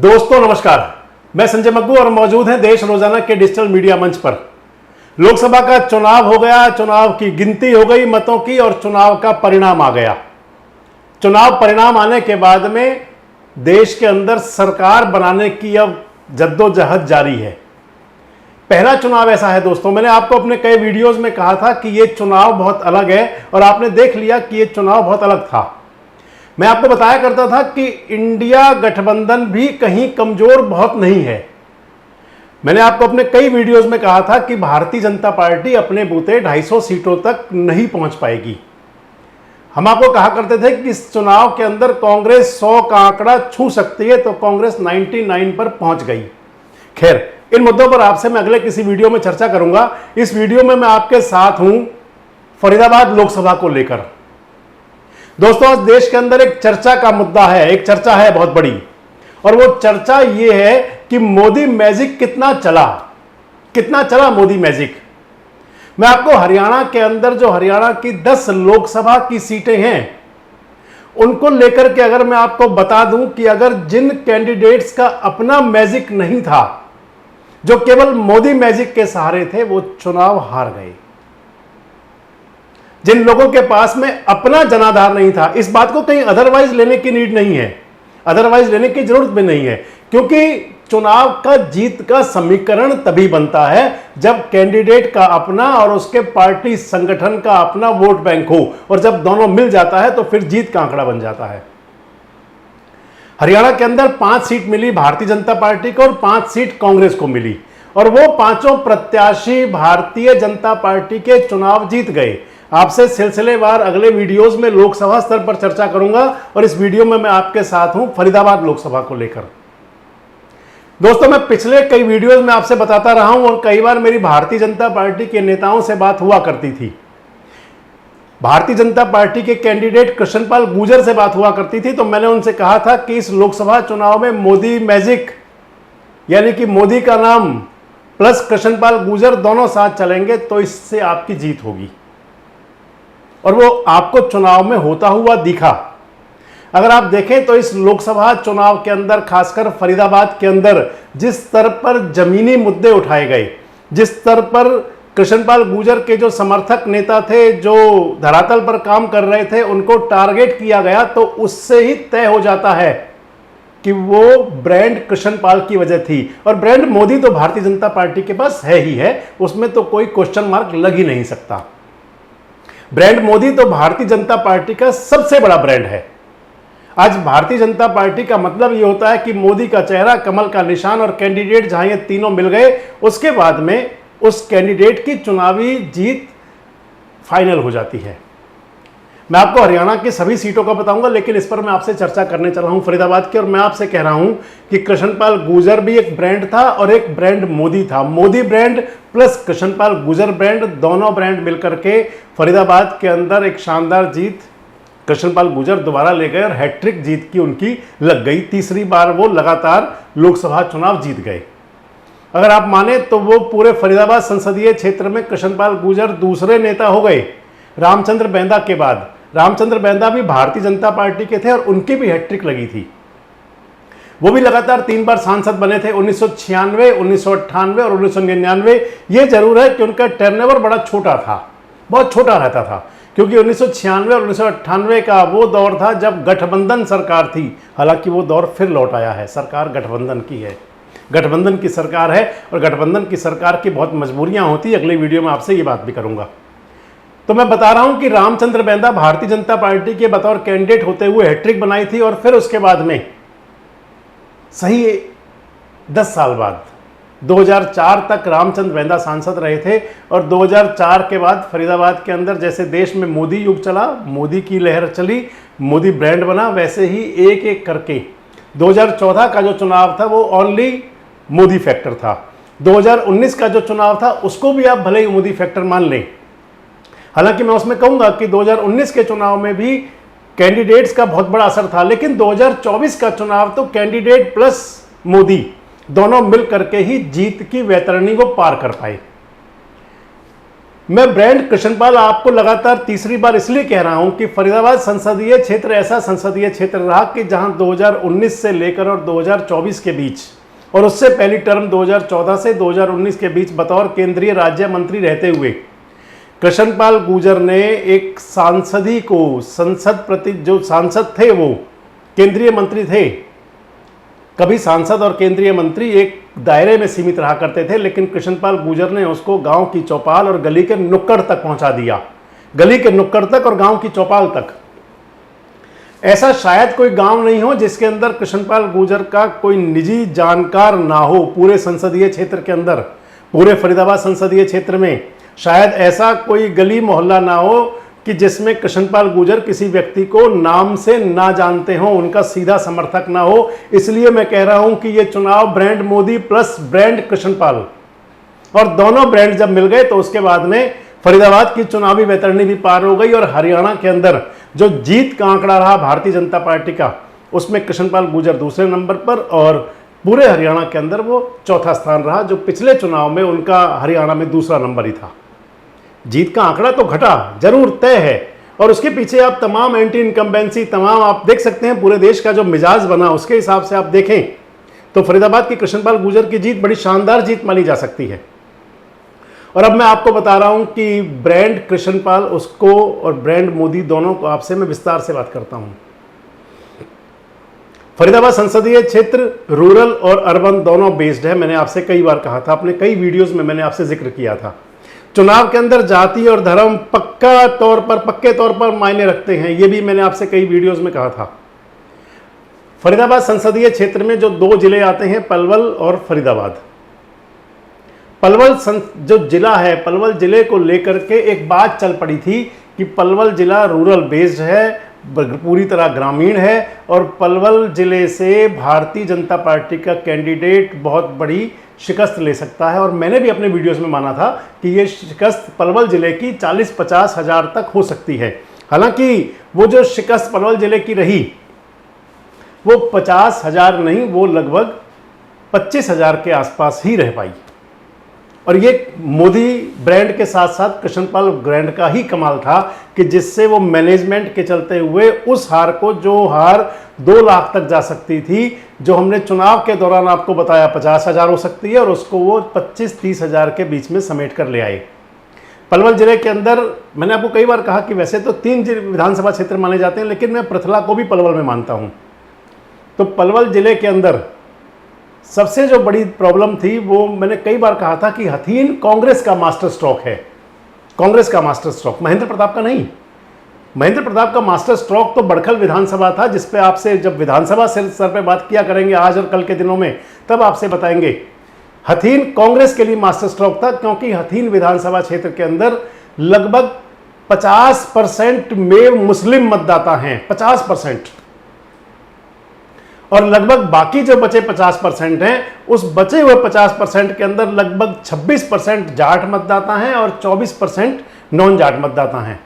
दोस्तों नमस्कार, मैं संजय मग्गू और मौजूद हैं देश रोजाना के डिजिटल मीडिया मंच पर। लोकसभा का चुनाव हो गया, चुनाव की गिनती हो गई मतों की और चुनाव का परिणाम आ गया। चुनाव परिणाम आने के बाद में देश के अंदर सरकार बनाने की अब जद्दोजहद जारी है। पहला चुनाव ऐसा है दोस्तों, मैंने आपको अपने कई वीडियोस में कहा था कि यह चुनाव बहुत अलग है और आपने देख लिया कि यह चुनाव बहुत अलग था। मैं आपको बताया करता था कि इंडिया गठबंधन भी कहीं कमजोर बहुत नहीं है। मैंने आपको अपने कई वीडियोस में कहा था कि भारतीय जनता पार्टी अपने बूते 250 सीटों तक नहीं पहुंच पाएगी। हम आपको कहा करते थे कि इस चुनाव के अंदर कांग्रेस 100 का आंकड़ा छू सकती है, तो कांग्रेस 99 पर पहुंच गई। खैर, इन मुद्दों पर आपसे मैं अगले किसी वीडियो में चर्चा करूंगा। इस वीडियो में मैं आपके साथ हूं फरीदाबाद लोकसभा को लेकर। दोस्तों, आज देश के अंदर एक चर्चा का मुद्दा है, एक चर्चा है बहुत बड़ी, और वो चर्चा ये है कि मोदी मैजिक कितना चला मोदी मैजिक। मैं आपको हरियाणा के अंदर जो हरियाणा की 10 लोकसभा की सीटें हैं उनको लेकर के अगर मैं आपको बता दूं कि अगर जिन कैंडिडेट्स का अपना मैजिक नहीं था, जो केवल मोदी मैजिक के सहारे थे, वो चुनाव हार गए। जिन लोगों के पास में अपना जनाधार नहीं था, इस बात को कहीं अदरवाइज लेने की नीड नहीं है, अदरवाइज लेने की जरूरत भी नहीं है, क्योंकि चुनाव का जीत का समीकरण तभी बनता है जब कैंडिडेट का अपना और उसके पार्टी संगठन का अपना वोट बैंक हो, और जब दोनों मिल जाता है तो फिर जीत का आंकड़ा बन जाता है। हरियाणा के अंदर 5 सीट मिली भारतीय जनता पार्टी को और 5 सीट कांग्रेस को मिली, और वो पांचों प्रत्याशी भारतीय जनता पार्टी के चुनाव जीत गए। आपसे सिलसिलेवार अगले वीडियोस में लोकसभा स्तर पर चर्चा करूंगा, और इस वीडियो में मैं आपके साथ हूं फरीदाबाद लोकसभा को लेकर। दोस्तों, मैं पिछले कई वीडियोस में आपसे बताता रहा हूं और कई बार मेरी भारतीय जनता पार्टी के नेताओं से बात हुआ करती थी। भारतीय जनता पार्टी के कैंडिडेट कृष्णपाल गुर्जर से बात हुआ करती थी, तो मैंने उनसे कहा था कि इस लोकसभा चुनाव में मोदी मैजिक यानी कि मोदी का नाम प्लस कृष्णपाल गुर्जर दोनों साथ चलेंगे तो इससे आपकी जीत होगी, और वो आपको चुनाव में होता हुआ दिखा। अगर आप देखें तो इस लोकसभा चुनाव के अंदर, खासकर फरीदाबाद के अंदर, जिस स्तर पर जमीनी मुद्दे उठाए गए, जिस स्तर पर कृष्णपाल गुर्जर के जो समर्थक नेता थे, जो धरातल पर काम कर रहे थे, उनको टारगेट किया गया, तो उससे ही तय हो जाता है कि वो ब्रांड कृष्णपाल की वजह थी। और ब्रांड मोदी तो भारतीय जनता पार्टी के पास है ही है, उसमें तो कोई क्वेश्चन मार्क लग ही नहीं सकता। ब्रांड मोदी तो भारतीय जनता पार्टी का सबसे बड़ा ब्रांड है। आज भारतीय जनता पार्टी का मतलब यह होता है कि मोदी का चेहरा, कमल का निशान और कैंडिडेट, जहां ये तीनों मिल गए, उसके बाद में उस कैंडिडेट की चुनावी जीत फाइनल हो जाती है। मैं आपको हरियाणा की सभी सीटों का बताऊंगा, लेकिन इस पर मैं आपसे चर्चा करने चला हूं फरीदाबाद की, और मैं आपसे कह रहा हूं कि कृष्णपाल गुर्जर भी एक ब्रांड था और एक ब्रांड मोदी था। Modi brand plus Krishanpal Gurjar brand, दोनों ब्रांड मिलकर के फरीदाबाद के अंदर एक शानदार जीत कृष्णपाल गुर्जर दोबारा ले गए और हैट्रिक जीत की उनकी लग गई। तीसरी बार वो लगातार लोकसभा चुनाव जीत गए। अगर आप माने तो वो पूरे फरीदाबाद संसदीय क्षेत्र में कृष्णपाल गुर्जर दूसरे नेता हो गए रामचंद्र बैदा के बाद। रामचंद्र बैदा भी भारतीय जनता पार्टी के थे और उनकी भी हैट्रिक लगी थी। वो भी लगातार 3 बार सांसद बने थे, 1996, 1998 और 1999। ये जरूर है कि उनका टर्नओवर बड़ा छोटा था, बहुत छोटा रहता था, क्योंकि 1996 और 1998 का वो दौर था जब गठबंधन सरकार थी। हालांकि वो दौर फिर लौट आया है, सरकार गठबंधन की है, गठबंधन की सरकार है, और गठबंधन की सरकार की बहुत मजबूरियां होती। अगले वीडियो में आपसे ये बात भी करूंगा। तो मैं बता रहा हूं कि रामचंद्र बैदा भारतीय जनता पार्टी के बतौर कैंडिडेट होते हुए हैट्रिक बनाई थी, और फिर उसके बाद में सही 10 साल बाद 2004 तक रामचंद्र बैदा सांसद रहे थे, और 2004 के बाद फरीदाबाद के अंदर जैसे देश में मोदी युग चला, मोदी की लहर चली, मोदी ब्रांड बना, वैसे ही एक एक करके 2014 का जो चुनाव था वो ओनली मोदी फैक्टर था। 2019 का जो चुनाव था उसको भी आप भले ही मोदी फैक्टर मान लें। हालांकि मैं उसमें कहूंगा कि 2019 के चुनाव में भी कैंडिडेट्स का बहुत बड़ा असर था, लेकिन 2024 का चुनाव तो कैंडिडेट प्लस मोदी दोनों मिल करके ही जीत की वैतरणी को पार कर पाए। मैं ब्रांड कृष्णपाल आपको लगातार तीसरी बार इसलिए कह रहा हूं कि फरीदाबाद संसदीय क्षेत्र ऐसा संसदीय क्षेत्र रहा कि जहां 2019 से लेकर और 2024 के बीच और उससे पहली टर्म 2014 से 2019 के बीच बतौर केंद्रीय राज्य मंत्री रहते हुए कृष्णपाल गुर्जर ने एक सांसदी को जो सांसद थे वो केंद्रीय मंत्री थे। कभी सांसद और केंद्रीय मंत्री एक दायरे में सीमित रहा करते थे, लेकिन कृष्णपाल गुर्जर ने उसको गांव की चौपाल और गली के नुक्कड़ तक पहुंचा दिया, गली के नुक्कड़ तक और गांव की चौपाल तक। ऐसा शायद कोई गांव नहीं हो जिसके अंदर कृष्णपाल गुर्जर का कोई निजी जानकार ना हो। पूरे संसदीय क्षेत्र के अंदर, पूरे फरीदाबाद संसदीय क्षेत्र में शायद ऐसा कोई गली मोहल्ला ना हो कि जिसमें कृष्णपाल गुर्जर किसी व्यक्ति को नाम से ना जानते हो, उनका सीधा समर्थक ना हो। इसलिए मैं कह रहा हूं कि ये चुनाव brand Modi plus brand Krishanpal, और दोनों ब्रांड जब मिल गए तो उसके बाद में फरीदाबाद की चुनावी वैतरणी भी पार हो गई और हरियाणा के अंदर जो जीत का आंकड़ा रहा भारतीय जनता पार्टी का, उसमें कृष्णपाल गुर्जर दूसरे नंबर पर और पूरे हरियाणा के अंदर वो चौथा स्थान रहा, जो पिछले चुनाव में उनका हरियाणा में दूसरा नंबर ही था। जीत का आंकड़ा तो घटा जरूर तय है, और उसके पीछे आप तमाम एंटी इनकम्बेंसी, तमाम आप देख सकते हैं पूरे देश का जो मिजाज बना, उसके हिसाब से आप देखें तो फरीदाबाद की कृष्णपाल गुर्जर की जीत बड़ी शानदार जीत मानी जा सकती है। और अब मैं आपको बता रहा हूं कि ब्रांड कृष्णपाल उसको और ब्रांड मोदी दोनों को आपसे मैं विस्तार से बात करता हूं। फरीदाबाद संसदीय क्षेत्र रूरल और अर्बन दोनों बेस्ड है। मैंने आपसे कई बार कहा था, अपने कई वीडियोस में मैंने आपसे जिक्र किया था। चुनाव के अंदर जाति और धर्म पक्के तौर पर मायने रखते हैं, यह भी मैंने आपसे कई वीडियोस में कहा था। फरीदाबाद संसदीय क्षेत्र में जो दो जिले आते हैं, पलवल और फरीदाबाद। पलवल जो जिला है, पलवल जिले को लेकर के एक बात चल पड़ी थी कि पलवल जिला रूरल बेस्ड है, पूरी तरह ग्रामीण है, और पलवल जिले से भारतीय जनता पार्टी का कैंडिडेट बहुत बड़ी शिकस्त ले सकता है। और मैंने भी अपने वीडियोस में माना था कि ये शिकस्त पलवल जिले की 40-50 हज़ार तक हो सकती है। हालांकि वो जो शिकस्त पलवल जिले की रही वो 50 हज़ार नहीं, वो लगभग 25 हज़ार के आसपास ही रह पाई। और ये मोदी ब्रांड के साथ साथ कृष्णपाल ब्रांड का ही कमाल था कि जिससे वो मैनेजमेंट के चलते हुए उस हार को, जो हार 2 लाख तक जा सकती थी, जो हमने चुनाव के दौरान आपको बताया 50 हज़ार हो सकती है, और उसको वो 25-30 हज़ार के बीच में समेट कर ले आए। पलवल जिले के अंदर मैंने आपको कई बार कहा कि वैसे तो 3 विधानसभा क्षेत्र माने जाते हैं, लेकिन मैं पृथला को भी पलवल में मानता हूं। तो पलवल जिले के अंदर सबसे जो बड़ी प्रॉब्लम थी, वो मैंने कई बार कहा था कि हथीन कांग्रेस का मास्टर स्ट्रोक है। कांग्रेस का मास्टर स्ट्रोक, महेंद्र प्रताप का नहीं। महेंद्र प्रताप का मास्टर स्ट्रोक तो बड़खल विधानसभा था, जिसपे आपसे जब विधानसभा स्तर पे बात किया करेंगे आज और कल के दिनों में, तब आपसे बताएंगे। हथीन कांग्रेस के लिए मास्टर स्ट्रोक था, क्योंकि हथीन विधानसभा क्षेत्र के अंदर लगभग 50% में मुस्लिम मतदाता हैं, 50%, और लगभग बाकी जो बचे 50% हैं, उस बचे हुए 50% के अंदर लगभग 26% जाट मतदाता हैं और 24% नॉन जाट मतदाता हैं।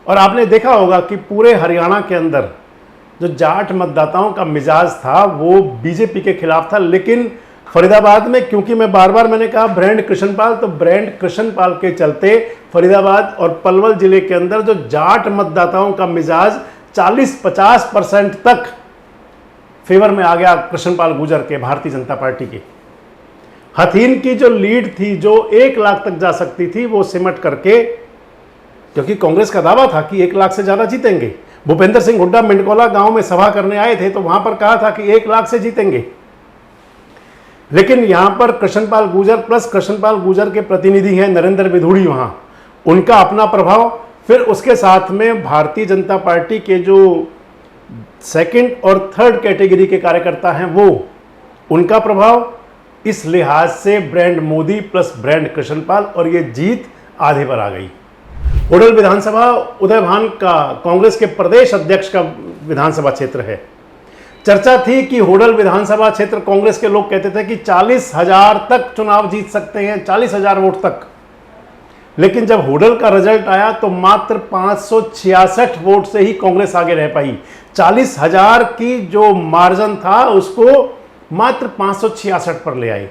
और आपने देखा होगा कि पूरे हरियाणा के अंदर जो जाट मतदाताओं का मिजाज था वो बीजेपी के खिलाफ था, लेकिन फरीदाबाद में, क्योंकि मैं बार बार मैंने कहा ब्रांड कृष्णपाल, तो ब्रांड कृष्णपाल के चलते फरीदाबाद और पलवल जिले के अंदर जो जाट मतदाताओं का मिजाज 40-50% तक फेवर में आ गया कृष्णपाल गुर्जर के, भारतीय जनता पार्टी की। हथीन की जो लीड थी, जो 1 लाख तक जा सकती थी, वो सिमट करके, क्योंकि कांग्रेस का दावा था कि 1 लाख से ज्यादा जीतेंगे। भूपेंद्र सिंह हुड्डा मिंडकोला गांव में सभा करने आए थे, तो वहां पर कहा था कि 1 लाख से जीतेंगे। लेकिन यहां पर कृष्णपाल गुर्जर प्लस कृष्णपाल गुर्जर के प्रतिनिधि हैं नरेंद्र विधूड़ी, वहां उनका अपना प्रभाव, फिर उसके साथ में भारतीय जनता पार्टी के जो 2nd और 3rd कैटेगरी के कार्यकर्ता हैं, वो उनका प्रभाव, इस लिहाज से brand Modi plus brand Krishanpal, और ये जीत आधे पर आ गई। होडल विधानसभा उदयभान का, कांग्रेस के प्रदेश अध्यक्ष का विधानसभा क्षेत्र है। चर्चा थी कि होडल विधानसभा क्षेत्र, कांग्रेस के लोग कहते थे कि 40 हज़ार तक चुनाव जीत सकते हैं, 40 हज़ार वोट तक। लेकिन जब होडल का रिजल्ट आया तो मात्र 566 वोट से ही कांग्रेस आगे रह पाई। 40 हज़ार की जो मार्जिन था उसको मात्र 566 पर ले आए।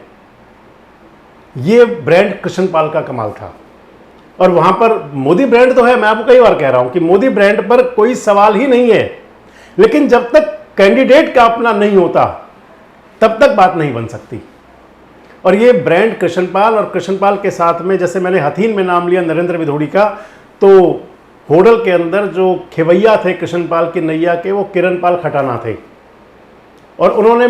ये ब्रांड कृष्णपाल का कमाल था। और वहां पर मोदी ब्रांड तो है, मैं आपको कई बार कह रहा हूं कि मोदी ब्रांड पर कोई सवाल ही नहीं है, लेकिन जब तक कैंडिडेट का अपना नहीं होता तब तक बात नहीं बन सकती। और ये ब्रांड कृष्णपाल, और कृष्णपाल के साथ में जैसे मैंने हथीन में नाम लिया नरेंद्र विधोड़ी का, तो होडल के अंदर जो खेवैया थे कृष्णपाल की नैया के, वो किरणपाल खटाना थे, और उन्होंने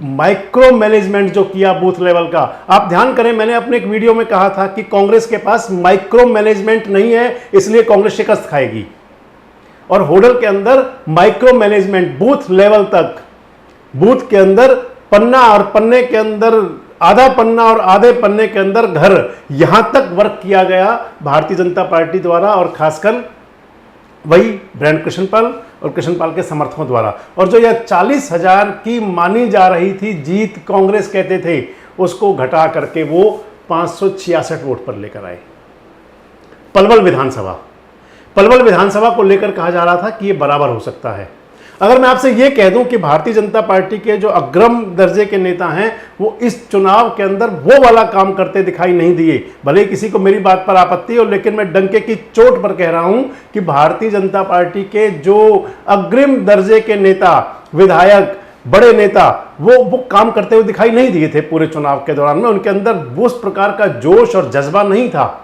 माइक्रो मैनेजमेंट जो किया बूथ लेवल का। आप ध्यान करें, मैंने अपने एक वीडियो में कहा था कि कांग्रेस के पास माइक्रो मैनेजमेंट नहीं है, इसलिए कांग्रेस शिकस्त खाएगी। और होडल के अंदर माइक्रो मैनेजमेंट बूथ लेवल तक, बूथ के अंदर पन्ना और पन्ने के अंदर आधा पन्ना और आधे पन्ने के अंदर घर, यहां तक वर्क किया गया भारतीय जनता पार्टी द्वारा, और खासकर वही ब्रांड कृष्णपाल और कृष्णपाल के समर्थकों द्वारा। और जो यह 40,000 की मानी जा रही थी जीत, कांग्रेस कहते थे, उसको घटा करके वो 566 वोट पर लेकर आए। पलवल विधानसभा को लेकर कहा जा रहा था कि ये बराबर हो सकता है। अगर मैं आपसे ये कह दूं कि भारतीय जनता पार्टी के जो अग्रम दर्जे के नेता हैं वो इस चुनाव के अंदर वो वाला काम करते दिखाई नहीं दिए, भले ही किसी को मेरी बात पर आपत्ति हो, लेकिन मैं डंके की चोट पर कह रहा हूं कि भारतीय जनता पार्टी के जो अग्रिम दर्जे के नेता, विधायक, बड़े नेता, वो काम करते हुए दिखाई नहीं दिए थे पूरे चुनाव के दौरान में। उनके अंदर उस प्रकार का जोश और जज्बा नहीं था।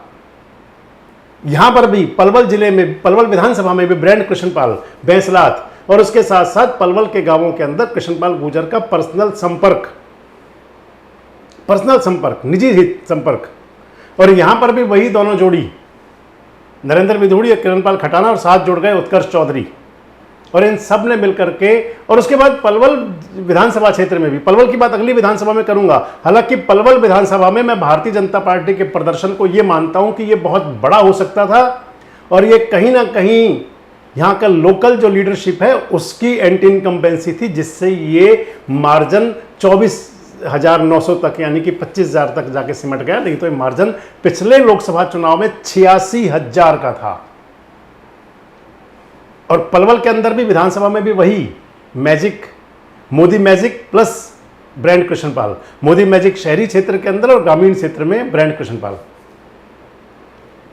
यहां पर भी पलवल जिले में, पलवल विधानसभा में भी ब्रांड कृष्णपाल, बैंसलात, और उसके साथ साथ पलवल के गांवों के अंदर कृष्णपाल गुर्जर का पर्सनल संपर्क, निजी हित संपर्क। और यहां पर भी वही दोनों जोड़ी, नरेंद्र विधोड़ी और किरणपाल खटाना, और साथ जुड़ गए उत्कर्ष चौधरी, और इन सब ने मिलकर के। और उसके बाद पलवल विधानसभा क्षेत्र में भी, पलवल की बात अगली विधानसभा में करूंगा, हालांकि पलवल विधानसभा में मैं भारतीय जनता पार्टी के प्रदर्शन को यह मानता हूं कि यह बहुत बड़ा हो सकता था, और ये कहीं ना कहीं यहाँ का लोकल जो लीडरशिप है उसकी एंटी इनकम्बेंसी थी, जिससे ये मार्जिन 24,900 तक, यानी कि 25,000 तक जाके सिमट गया। नहीं तो ये मार्जिन पिछले लोकसभा चुनाव में 86,000 का था। और पलवल के अंदर भी, विधानसभा में भी वही magic, Modi magic plus brand Krishanpal, Modi magic शहरी क्षेत्र के अंदर और ग्रामीण क्षेत्र में ब्रांड कृष्णपाल।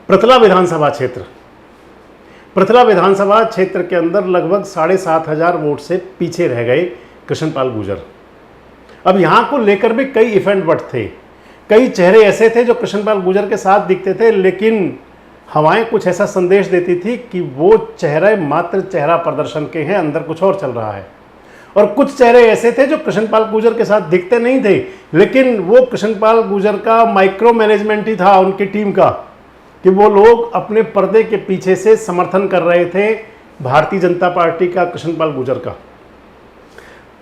पृथला विधानसभा क्षेत्र के अंदर लगभग 7,500 वोट से पीछे रह गए कृष्णपाल गुर्जर। अब यहां को लेकर भी कई इफेक्ट बट थे, कई चेहरे ऐसे थे जो कृष्णपाल गुर्जर के साथ दिखते थे, लेकिन हवाएं कुछ ऐसा संदेश देती थी कि वो चेहरे मात्र चेहरा प्रदर्शन के हैं, अंदर कुछ और चल रहा है। और कुछ चेहरे ऐसे थे जो कृष्णपाल गुर्जर के साथ दिखते नहीं थे, लेकिन वो कृष्णपाल गुर्जर का माइक्रो मैनेजमेंट ही था उनकी टीम का, कि वो लोग अपने पर्दे के पीछे से समर्थन कर रहे थे भारतीय जनता पार्टी का, कृष्णपाल गुर्जर का।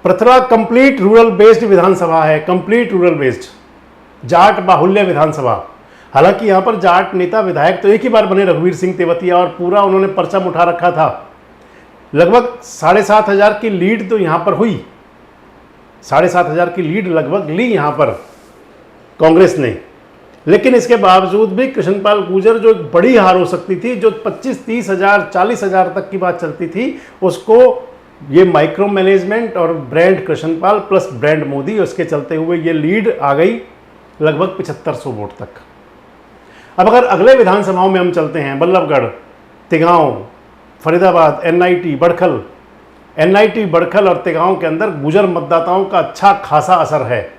पृथला कंप्लीट रूरल बेस्ड विधानसभा है, कंप्लीट रूरल बेस्ड, जाट बाहुल्य विधानसभा। हालांकि यहां पर जाट नेता विधायक तो एक ही बार बने, रघुवीर सिंह तेवतिया, और पूरा उन्होंने परचम उठा रखा था। लगभग 7,500 की लीड तो यहां पर हुई, 7,500 की लीड लगभग ली यहां पर कांग्रेस ने। लेकिन इसके बावजूद भी कृष्णपाल गुर्जर जो एक बड़ी हार हो सकती थी, जो 25-30,000 40,000 तक की बात चलती थी, उसको ये माइक्रो मैनेजमेंट और brand Krishanpal plus brand Modi, उसके चलते हुए ये लीड आ गई लगभग 7500 वोट तक। अब अगर अगले विधानसभाओं में हम चलते हैं, बल्लभगढ़, तिगांव, फरीदाबाद, एनआईटी, बड़खल और तिगांव के अंदर गुर्जर मतदाताओं का अच्छा खासा असर है,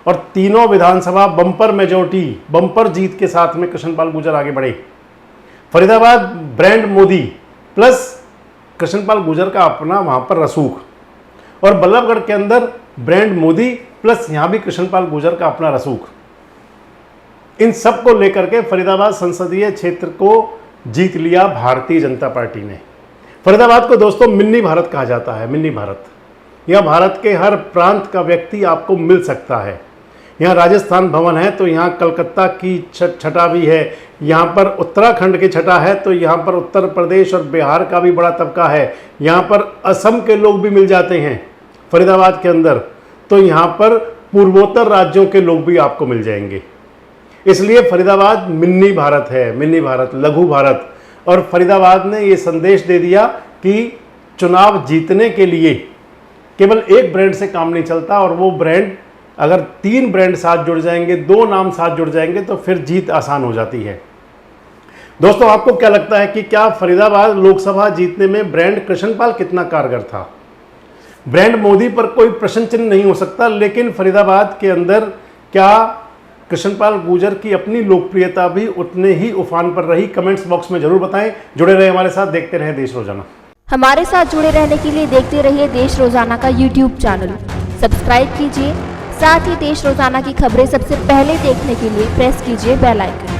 और तीनों विधानसभा बम्पर मेजोरिटी, बम्पर जीत के साथ में कृष्णपाल गुर्जर आगे बढ़े। फरीदाबाद ब्रांड मोदी प्लस कृष्णपाल गुर्जर का अपना वहां पर रसूख, और बल्लभगढ़ के अंदर ब्रांड मोदी प्लस यहां भी कृष्णपाल गुर्जर का अपना रसूख। इन सब को लेकर के फरीदाबाद संसदीय क्षेत्र को जीत लिया भारतीय जनता पार्टी ने। फरीदाबाद को दोस्तों मिनी भारत कहा जाता है, मिनी भारत। यह भारत के हर प्रांत का व्यक्ति आपको मिल सकता है। यहाँ राजस्थान भवन है तो यहाँ कलकत्ता की छटा भी है, यहाँ पर उत्तराखंड की छटा है तो यहाँ पर उत्तर प्रदेश और बिहार का भी बड़ा तबका है, यहाँ पर असम के लोग भी मिल जाते हैं फरीदाबाद के अंदर, तो यहाँ पर पूर्वोत्तर राज्यों के लोग भी आपको मिल जाएंगे। इसलिए फरीदाबाद मिनी भारत है, मिनी भारत, लघु भारत। और फरीदाबाद ने ये संदेश दे दिया कि चुनाव जीतने के लिए केवल एक ब्रांड से काम नहीं चलता, और वो ब्रांड अगर 3 ब्रांड साथ जुड़ जाएंगे, 2 नाम साथ जुड़ जाएंगे तो फिर जीत आसान हो जाती है। दोस्तों, आपको क्या लगता है कि क्या फरीदाबाद लोकसभा जीतने में ब्रांड कृष्णपाल कितना कारगर था? ब्रांड मोदी पर कोई प्रश्न चिन्ह नहीं हो सकता, लेकिन फरीदाबाद के अंदर क्या कृष्णपाल गुर्जर की अपनी लोकप्रियता भी उतने ही उफान पर रही? कमेंट्स बॉक्स में जरूर बताएं। जुड़े रहे हमारे साथ, देखते रहें देश रोजाना। हमारे साथ जुड़े रहने के लिए देखते रहिए देश रोजाना का यूट्यूब चैनल सब्सक्राइब कीजिए। साथ ही देश रोजाना की खबरें सबसे पहले देखने के लिए प्रेस कीजिए बेल आइकन।